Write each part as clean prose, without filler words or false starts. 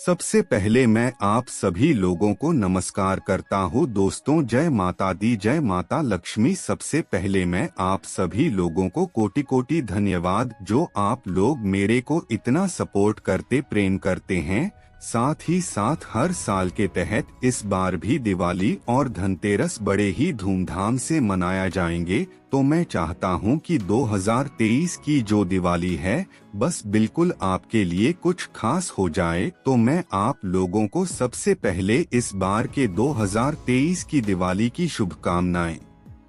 सबसे पहले मैं आप सभी लोगों को नमस्कार करता हूँ। दोस्तों, जय माता दी, जय माता लक्ष्मी। सबसे पहले मैं आप सभी लोगों को कोटि कोटि धन्यवाद, जो आप लोग मेरे को इतना सपोर्ट करते, प्रेम करते हैं। साथ ही साथ हर साल के तहत इस बार भी दिवाली और धनतेरस बड़े ही धूमधाम से मनाया जाएंगे। तो मैं चाहता हूं कि 2023 की जो दिवाली है बस बिल्कुल आपके लिए कुछ खास हो जाए। तो मैं आप लोगों को सबसे पहले इस बार के 2023 की दिवाली की शुभकामनाएं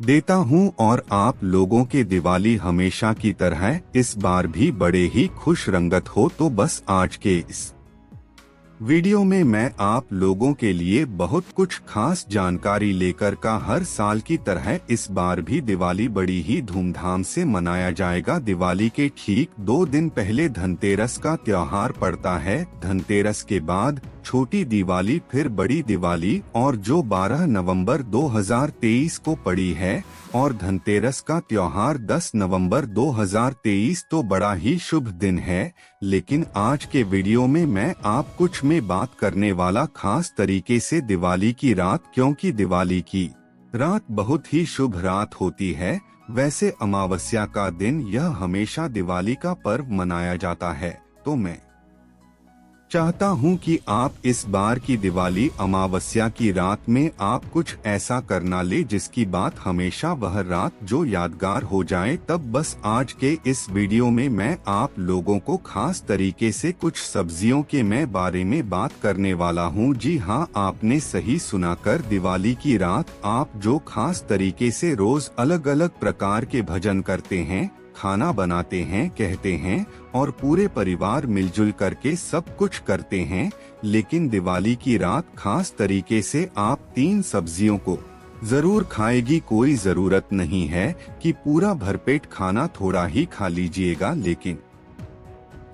देता हूं, और आप लोगों के दिवाली हमेशा की तरह इस बार भी बड़े ही खुश रंगत हो। तो बस आज के इस वीडियो में मैं आप लोगों के लिए बहुत कुछ खास जानकारी लेकर का हर साल की तरह इस बार भी दिवाली बड़ी ही धूमधाम से मनाया जाएगा। दिवाली के ठीक 2 दिन पहले धनतेरस का त्योहार पड़ता है। धनतेरस के बाद छोटी दिवाली, फिर बड़ी दिवाली, और जो 12 नवंबर 2023 को पड़ी है, और धनतेरस का त्योहार 10 नवंबर 2023। तो बड़ा ही शुभ दिन है। लेकिन आज के वीडियो में मैं आप कुछ में बात करने वाला खास तरीके से दिवाली की रात, क्योंकि दिवाली की रात बहुत ही शुभ रात होती है। वैसे अमावस्या का दिन यह हमेशा दिवाली का पर्व मनाया जाता है। तो मैं चाहता हूं कि आप इस बार की दिवाली अमावस्या की रात में आप कुछ ऐसा करना ले जिसकी बात हमेशा वह रात जो यादगार हो जाए। तब बस आज के इस वीडियो में मैं आप लोगों को खास तरीके से कुछ सब्जियों के मैं बारे में बात करने वाला हूं। जी हां, आपने सही सुना कर, दिवाली की रात आप जो खास तरीके से रोज अलग अलग प्रकार के भजन करते हैं, खाना बनाते हैं, कहते हैं, और पूरे परिवार मिलजुल करके सब कुछ करते हैं। लेकिन दिवाली की रात खास तरीके से आप 3 सब्जियों को जरूर खाएगी। कोई जरूरत नहीं है कि पूरा भरपेट खाना थोड़ा ही खा लीजिएगा, लेकिन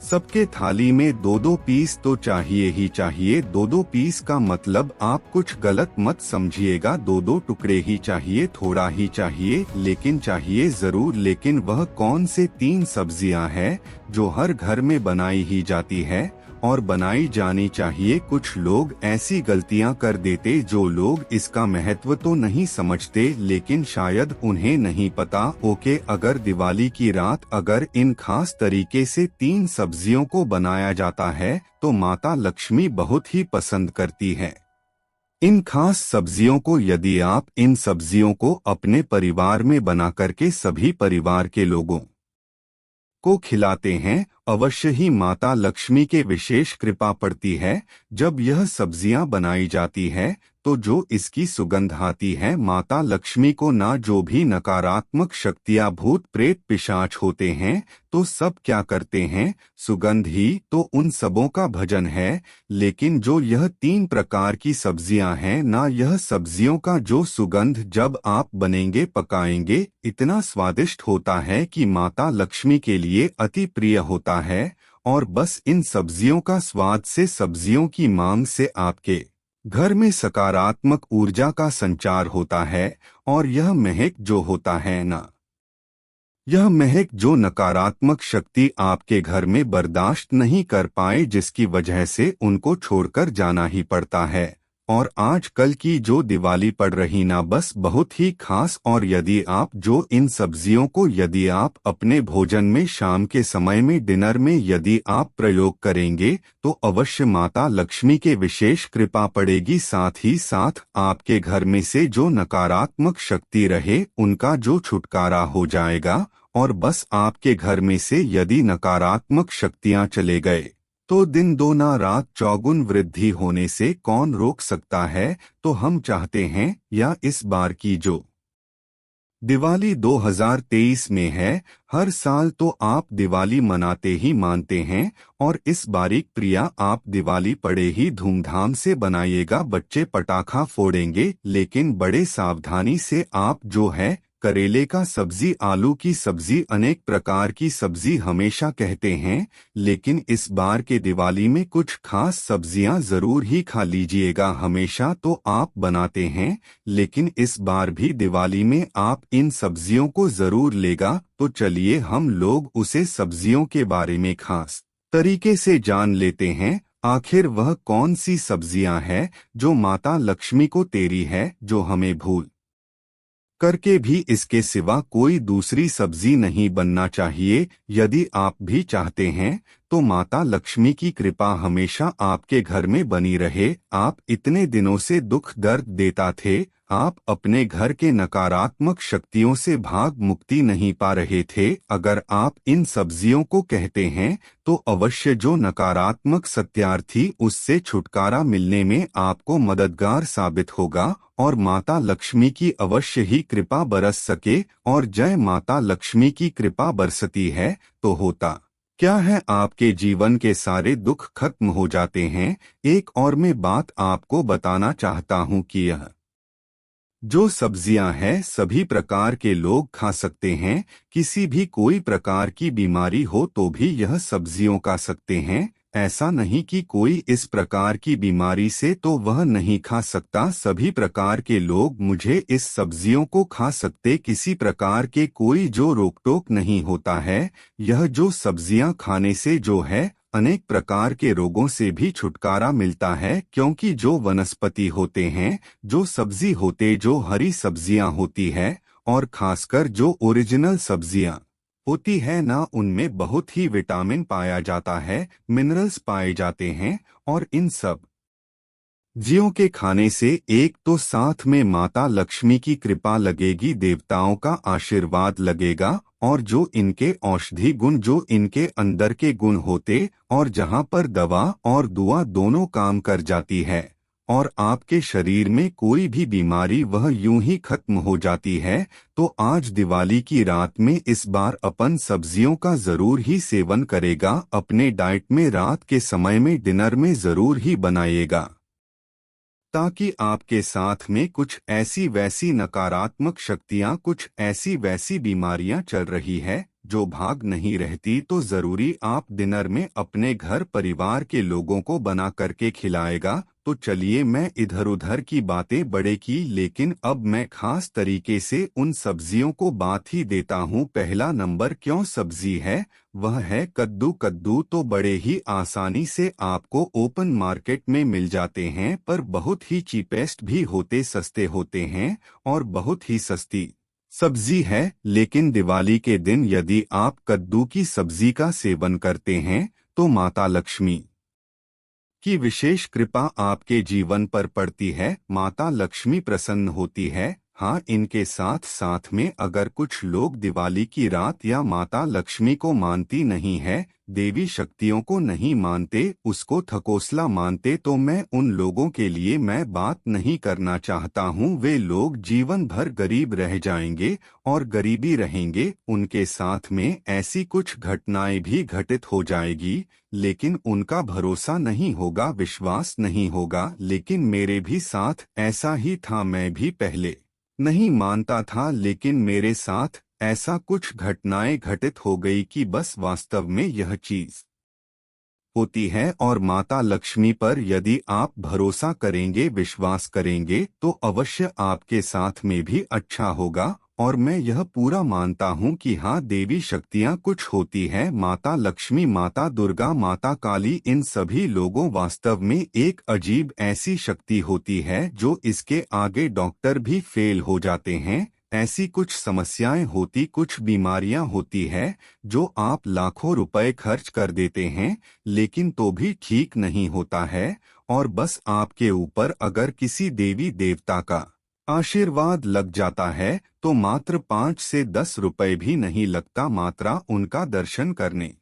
सबके थाली में 2-2 पीस तो चाहिए ही चाहिए। 2-2 पीस का मतलब आप कुछ गलत मत समझिएगा। 2-2 टुकड़े ही चाहिए, थोड़ा ही चाहिए, लेकिन चाहिए जरूर। लेकिन वह कौन से 3 सब्जियां हैं जो हर घर में बनाई ही जाती है और बनाई जानी चाहिए। कुछ लोग ऐसी गलतियां कर देते, जो लोग इसका महत्व तो नहीं समझते, लेकिन शायद उन्हें नहीं पता। ओके, अगर दिवाली की रात अगर इन खास तरीके से 3 सब्जियों को बनाया जाता है तो माता लक्ष्मी बहुत ही पसंद करती है इन खास सब्जियों को। यदि आप इन सब्जियों को अपने परिवार में बना करके सभी परिवार के लोगों को खिलाते हैं, अवश्य ही माता लक्ष्मी के विशेष कृपा पड़ती है। जब यह सब्जियां बनाई जाती है तो जो इसकी सुगंध आती है, माता लक्ष्मी को ना जो भी नकारात्मक शक्तियां, भूत प्रेत पिशाच होते हैं, तो सब क्या करते हैं, सुगंध ही तो उन सबों का भजन है। लेकिन जो यह 3 प्रकार की सब्जियां हैं ना, यह सब्जियों का जो सुगंध जब आप बनेंगे, पकाएंगे, इतना स्वादिष्ट होता है कि माता लक्ष्मी के लिए अति प्रिय होता है। और बस इन सब्जियों का स्वाद से, सब्जियों की मांग से आपके घर में सकारात्मक ऊर्जा का संचार होता है। और यह महक जो होता है ना, यह महक जो नकारात्मक शक्ति आपके घर में बर्दाश्त नहीं कर पाए, जिसकी वजह से उनको छोड़कर जाना ही पड़ता है। और आजकल की जो दिवाली पड़ रही ना, बस बहुत ही खास। और यदि आप जो इन सब्जियों को यदि आप अपने भोजन में शाम के समय में, डिनर में यदि आप प्रयोग करेंगे तो अवश्य माता लक्ष्मी के विशेष कृपा पड़ेगी। साथ ही साथ आपके घर में से जो नकारात्मक शक्ति रहे उनका जो छुटकारा हो जाएगा। और बस आपके घर में से यदि नकारात्मक शक्तियां चले गए तो दिन दोना रात चौगुन वृद्धि होने से कौन रोक सकता है। तो हम चाहते हैं, या इस बार की जो दिवाली 2023 में है, हर साल तो आप दिवाली मनाते ही मानते हैं, और इस बारीक प्रिया आप दिवाली बड़े ही धूमधाम से बनाइएगा। बच्चे पटाखा फोड़ेंगे, लेकिन बड़े सावधानी से। आप जो है करेले का सब्जी, आलू की सब्जी, अनेक प्रकार की सब्जी हमेशा कहते हैं, लेकिन इस बार के दिवाली में कुछ खास सब्जियां जरूर ही खा लीजिएगा। हमेशा तो आप बनाते हैं, लेकिन इस बार भी दिवाली में आप इन सब्जियों को जरूर लेगा। तो चलिए हम लोग उसे सब्जियों के बारे में खास तरीके से जान लेते हैं। आखिर वह कौन सी सब्जियां हैं जो माता लक्ष्मी को तेरी है, जो हमें भूल करके भी इसके सिवा कोई दूसरी सब्जी नहीं बनना चाहिए। यदि आप भी चाहते हैं तो माता लक्ष्मी की कृपा हमेशा आपके घर में बनी रहे। आप इतने दिनों से दुख दर्द देता थे, आप अपने घर के नकारात्मक शक्तियों से भाग मुक्ति नहीं पा रहे थे। अगर आप इन सब्जियों को कहते हैं तो अवश्य जो नकारात्मक सत्यार्थी उससे छुटकारा मिलने में आपको मददगार साबित होगा और माता लक्ष्मी की अवश्य ही कृपा बरस सके। और जय माता लक्ष्मी की कृपा बरसती है तो होता क्या है, आपके जीवन के सारे दुख खत्म हो जाते हैं। एक और मैं बात आपको बताना चाहता हूँ कि यह जो सब्जियां हैं सभी प्रकार के लोग खा सकते हैं। किसी भी कोई प्रकार की बीमारी हो तो भी यह सब्जियों खा सकते हैं। ऐसा नहीं कि कोई इस प्रकार की बीमारी से तो वह नहीं खा सकता। सभी प्रकार के लोग मुझे इस सब्जियों को खा सकते, किसी प्रकार के कोई जो रोक टोक नहीं होता है। यह जो सब्जियां खाने से जो है अनेक प्रकार के रोगों से भी छुटकारा मिलता है, क्योंकि जो वनस्पति होते हैं, जो सब्जी होते, जो हरी सब्जियां होती है और खासकर जो ओरिजिनल सब्जियां होती है ना, उनमें बहुत ही विटामिन पाया जाता है, मिनरल्स पाए जाते हैं। और इन सब जीवों के खाने से एक तो साथ में माता लक्ष्मी की कृपा लगेगी, देवताओं का आशीर्वाद लगेगा और जो इनके औषधि गुण, जो इनके अंदर के गुण होते और जहां पर दवा और दुआ दोनों काम कर जाती है और आपके शरीर में कोई भी बीमारी वह यूं ही खत्म हो जाती है। तो आज दिवाली की रात में इस बार अपन सब्जियों का जरूर ही सेवन करेगा, अपने डाइट में रात के समय में डिनर में जरूर ही बनाइएगा, ताकि आपके साथ में कुछ ऐसी वैसी नकारात्मक शक्तियां, कुछ ऐसी वैसी बीमारियां चल रही है जो भाग नहीं रहती। तो जरूरी आप डिनर में अपने घर परिवार के लोगों को बना करके खिलाएगा। तो चलिए, मैं इधर उधर की बातें बड़े की, लेकिन अब मैं खास तरीके से उन सब्जियों को बात ही देता हूँ। पहला नंबर क्यों सब्जी है, वह है कद्दू। कद्दू तो बड़े ही आसानी से आपको ओपन मार्केट में मिल जाते हैं, पर बहुत ही चीपेस्ट भी होते, सस्ते होते हैं और बहुत ही सस्ती सब्जी है। लेकिन दिवाली के दिन यदि आप कद्दू की सब्जी का सेवन करते हैं तो माता लक्ष्मी की विशेष कृपा आपके जीवन पर पड़ती है, माता लक्ष्मी प्रसन्न होती है। हाँ, इनके साथ साथ में अगर कुछ लोग दिवाली की रात या माता लक्ष्मी को मानती नहीं है, देवी शक्तियों को नहीं मानते, उसको थकोसला मानते, तो मैं उन लोगों के लिए मैं बात नहीं करना चाहता हूँ। वे लोग जीवन भर गरीब रह जाएंगे और गरीबी रहेंगे, उनके साथ में ऐसी कुछ घटनाएं भी घटित हो जाएगी, लेकिन उनका भरोसा नहीं होगा, विश्वास नहीं होगा। लेकिन मेरे भी साथ ऐसा ही था, मैं भी पहले नहीं मानता था, लेकिन मेरे साथ ऐसा कुछ घटनाएं घटित हो गई कि बस वास्तव में यह चीज होती है। और माता लक्ष्मी पर यदि आप भरोसा करेंगे, विश्वास करेंगे, तो अवश्य आपके साथ में भी अच्छा होगा। और मैं यह पूरा मानता हूँ कि हाँ, देवी शक्तियाँ कुछ होती है, माता लक्ष्मी, माता दुर्गा, माता काली, इन सभी लोगों वास्तव में एक अजीब ऐसी शक्ति होती है जो इसके आगे डॉक्टर भी फेल हो जाते हैं। ऐसी कुछ समस्याएं होती, कुछ बीमारियां होती है जो आप लाखों रुपए खर्च कर देते हैं, लेकिन तो भी ठीक नहीं होता है। और बस आपके ऊपर अगर किसी देवी देवता का आशीर्वाद लग जाता है तो मात्र 5 से 10 रुपए भी नहीं लगता, मात्रा उनका दर्शन करने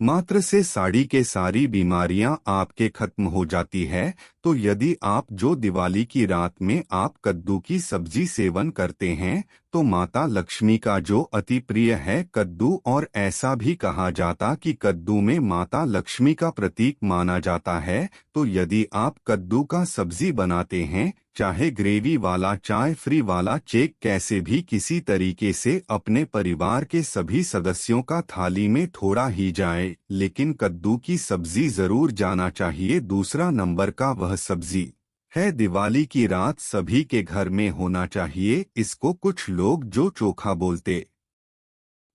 मात्र से साड़ी के सारी बीमारियां आपके खत्म हो जाती है। तो यदि आप जो दिवाली की रात में आप कद्दू की सब्जी सेवन करते हैं तो माता लक्ष्मी का जो अति प्रिय है कद्दू, और ऐसा भी कहा जाता कि कद्दू में माता लक्ष्मी का प्रतीक माना जाता है। तो यदि आप कद्दू का सब्जी बनाते हैं, चाहे ग्रेवी वाला, चाहे फ्री वाला, चेक कैसे भी किसी तरीके से अपने परिवार के सभी सदस्यों का थाली में थोड़ा ही जाए, लेकिन कद्दू की सब्जी जरूर जाना चाहिए। दूसरा नंबर का वह सब्जी है दिवाली की रात सभी के घर में होना चाहिए। इसको कुछ लोग जो चोखा बोलते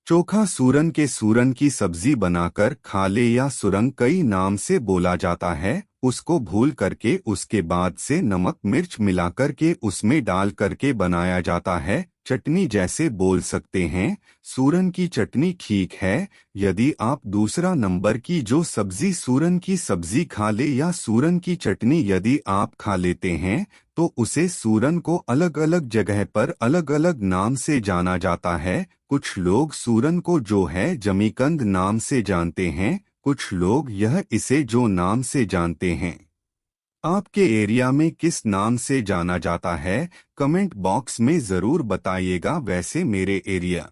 चोखा सूरन के सूरन की सब्जी बनाकर खा ले या सुरंग कई नाम से बोला जाता है। उसको भूल करके उसके बाद से नमक मिर्च मिलाकर के उसमें डाल करके बनाया जाता है। चटनी जैसे बोल सकते हैं। सूरन की चटनी ठीक है। यदि आप दूसरा नंबर की जो सब्जी सूरन की सब्जी खा ले या सूरन की चटनी यदि आप खा लेते हैं तो उसे सूरन को अलग अलग जगह पर अलग अलग नाम से जाना जाता है। कुछ लोग सूरन को जो है जमीकंद नाम से जानते हैं, कुछ लोग यह इसे जो नाम से जानते हैं। आपके एरिया में किस नाम से जाना जाता है कमेंट बॉक्स में ज़रूर बताइएगा। वैसे मेरे एरिया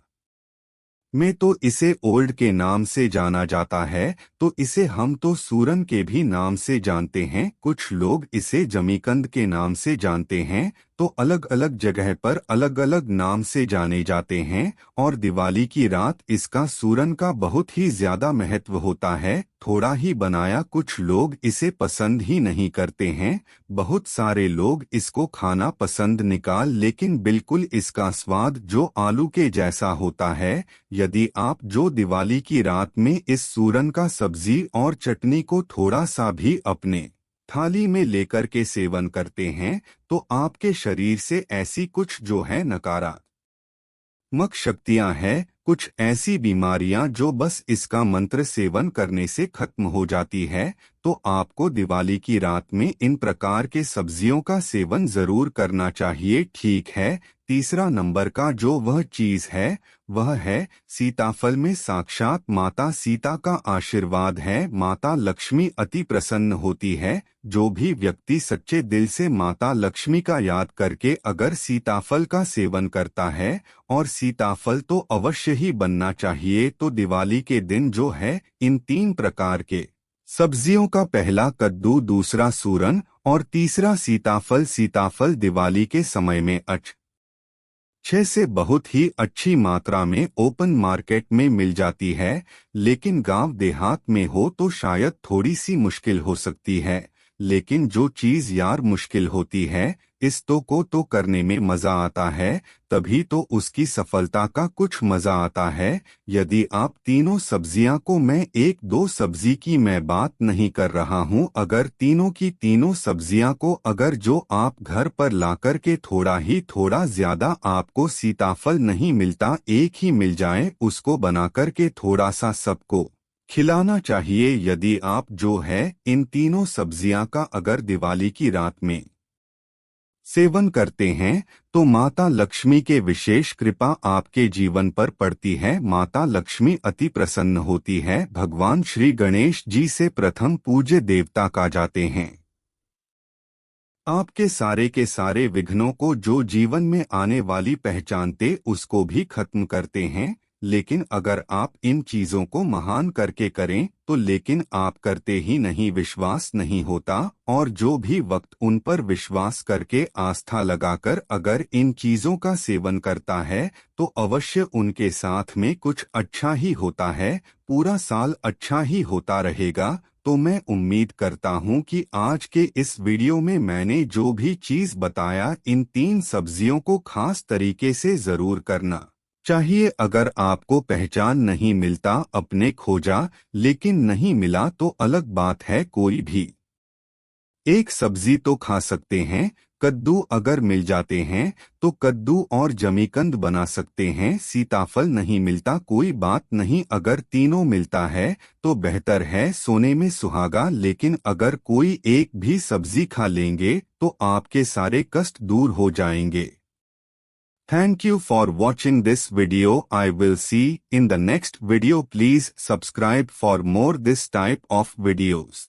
में तो इसे ओल्ड के नाम से जाना जाता है, तो इसे हम तो सूरन के भी नाम से जानते हैं। कुछ लोग इसे जमीकंद के नाम से जानते हैं, तो अलग अलग जगह पर अलग अलग नाम से जाने जाते हैं। और दिवाली की रात इसका सूरन का बहुत ही ज्यादा महत्व होता है। थोड़ा ही बनाया, कुछ लोग इसे पसंद ही नहीं करते हैं। बहुत सारे लोग इसको खाना पसंद निकाल, लेकिन बिल्कुल इसका स्वाद जो आलू के जैसा होता है। यदि आप जो दिवाली की रात में इस सूरन का सब्जी और चटनी को थोड़ा सा भी अपने थाली में लेकर के सेवन करते हैं तो आपके शरीर से ऐसी कुछ जो है नकारात्मक शक्तियां हैं, कुछ ऐसी बीमारियां जो बस इसका मंत्र सेवन करने से खत्म हो जाती है। तो आपको दिवाली की रात में इन प्रकार के सब्जियों का सेवन जरूर करना चाहिए। ठीक है। तीसरा नंबर का जो वह चीज है वह है सीताफल में साक्षात माता सीता का आशीर्वाद है। माता लक्ष्मी अति प्रसन्न होती है। जो भी व्यक्ति सच्चे दिल से माता लक्ष्मी का याद करके अगर सीताफल का सेवन करता है, और सीताफल तो अवश्य ही बनना चाहिए, तो दिवाली के दिन जो है इन 3 प्रकार के सब्जियों का पहला कद्दू, दूसरा सूरन और तीसरा सीताफल। सीताफल दिवाली के समय में अच्छे से बहुत ही अच्छी मात्रा में ओपन मार्केट में मिल जाती है, लेकिन गांव देहात में हो तो शायद थोड़ी सी मुश्किल हो सकती है। लेकिन जो चीज यार मुश्किल होती है इस को तो करने में मजा आता है, तभी तो उसकी सफलता का कुछ मजा आता है। यदि आप तीनों सब्जियां को, मैं एक दो सब्जी की मैं बात नहीं कर रहा हूं, अगर तीनों की तीनों सब्जियां को अगर जो आप घर पर लाकर के थोड़ा ही थोड़ा ज्यादा आपको सीताफल नहीं मिलता, एक ही मिल जाए, उसको बनाकर के थोड़ा सा सबको खिलाना चाहिए। यदि आप जो है इन तीनों सब्जियां का अगर दिवाली की रात में सेवन करते हैं तो माता लक्ष्मी के विशेष कृपा आपके जीवन पर पड़ती है। माता लक्ष्मी अति प्रसन्न होती है। भगवान श्री गणेश जी से प्रथम पूज्य देवता का जाते हैं। आपके सारे के सारे विघ्नों को जो जीवन में आने वाली पहचानते उसको भी खत्म करते हैं। लेकिन अगर आप इन चीजों को महान करके करें तो लेकिन आप करते ही नहीं, विश्वास नहीं होता। और जो भी वक्त उन पर विश्वास करके आस्था लगाकर अगर इन चीजों का सेवन करता है तो अवश्य उनके साथ में कुछ अच्छा ही होता है। पूरा साल अच्छा ही होता रहेगा। तो मैं उम्मीद करता हूं कि आज के इस वीडियो में मैंने जो भी चीज बताया, इन 3 सब्जियों को खास तरीके से जरूर करना चाहिए। अगर आपको पहचान नहीं मिलता, अपने खोजा लेकिन नहीं मिला तो अलग बात है, कोई भी एक सब्जी तो खा सकते हैं। कद्दू अगर मिल जाते हैं तो कद्दू और जमीकंद बना सकते हैं। सीताफल नहीं मिलता कोई बात नहीं, अगर तीनों मिलता है तो बेहतर है, सोने में सुहागा। लेकिन अगर कोई एक भी सब्जी खा लेंगे तो आपके सारे कष्ट दूर हो जाएंगे। Thank you for watching this video. I will see in the next video. Please subscribe for more this type of videos.